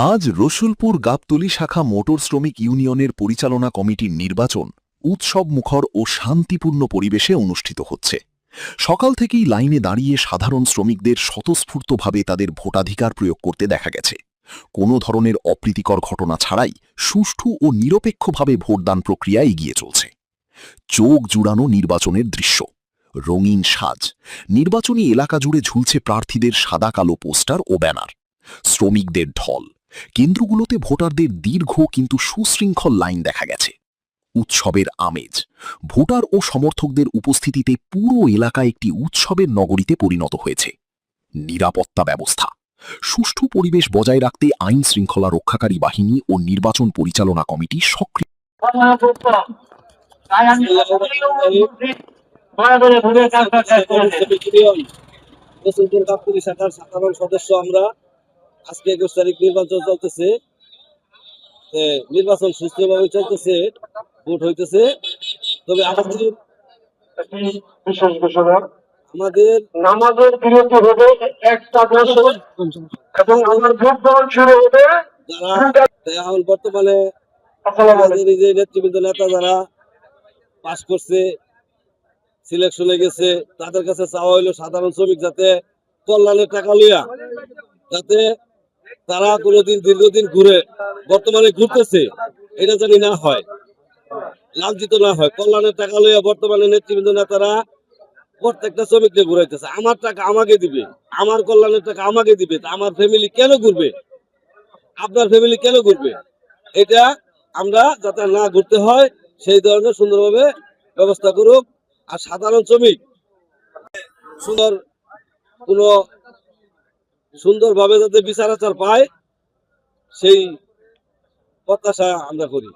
আজ রসুলপুর গাবতলী শাখা মোটর শ্রমিক ইউনিয়নের পরিচালনা কমিটির নির্বাচন উৎসবমুখর ও শান্তিপূর্ণ পরিবেশে অনুষ্ঠিত হচ্ছে। সকাল থেকেই লাইনে দাঁড়িয়ে সাধারণ শ্রমিকদের স্বতঃস্ফূর্তভাবে তাদের ভোটাধিকার প্রয়োগ করতে দেখা গেছে। কোনো ধরনের অপ্রীতিকর ঘটনা ছাড়াই সুষ্ঠু ও নিরপেক্ষভাবে ভোটদান প্রক্রিয়া এগিয়ে চলছে। চোখ জুড়ানো নির্বাচনের দৃশ্য, রঙিন সাজ, নির্বাচনী এলাকা জুড়ে ঝুলছে প্রার্থীদের সাদা কালো পোস্টার ও ব্যানার, শ্রমিকদের ঢল, কেন্দ্রগুলোতে ভোটারদের দীর্ঘ কিন্তু সুশৃঙ্খল লাইন দেখা গেছে। উৎসবের আমেজ, ভোটার ও সমর্থকদের উপস্থিতিতে পুরো এলাকা একটি উৎসবের নগরীতে পরিণত হয়েছে। নিরাপত্তা ব্যবস্থা, সুষ্ঠু পরিবেশ বজায় রাখতে আইন শৃঙ্খলা রক্ষাকারী বাহিনী ও নির্বাচন পরিচালনা কমিটি সক্রিয়। সাধারণ সদস্য আমরা আজকে 21 তারিখ নির্বাচন চলতেছে, নির্বাচন সুষ্ঠুভাবে চলতেছে, ভোট হইতেছে। তবে আমাদের বিশেষ ঘোষণা, আমাদের নামাজের বিরতি হবে 1টা 10 এবং আমার ভোট গ্রহণ শুরু হবে। যারা এখন বর্তমানে আমাদের এই যে নেতৃবৃন্দ নেতা যারা পাস করছে, সিলেকশনে গেছে, তাদের কাছে চাওয়া হইলো সাধারণ শ্রমিক যাতে কল্যাণের টাকা লইয়া যাতে তারা কোনোদিন দীর্ঘদিন ঘুরে বর্তমানে ঘুরতেছে এটা জানি না হয়, লাঞ্ছিত না হয়। কল্যাণের টাকা লইয়া বর্তমানে নেতৃবৃন্দ নেতারা প্রত্যেকটা শ্রমিককে ঘুরাইতেছে। আমার টাকা আমাকে দিবে, আমার কল্যাণের টাকা আমাকে দিবে, আমার ফ্যামিলি কেন ঘুরবে, আপনার ফ্যামিলি কেন ঘুরবে? এটা আমরা যাতে না ঘুরতে হয় সেই ধরনের সুন্দরভাবে ব্যবস্থা করুক। আর সাধারণ শ্রমিক সুন্দর কোনো সুন্দরভাবে যাতে বিচার আচার পায় সেই প্রত্যাশা আমরা করি।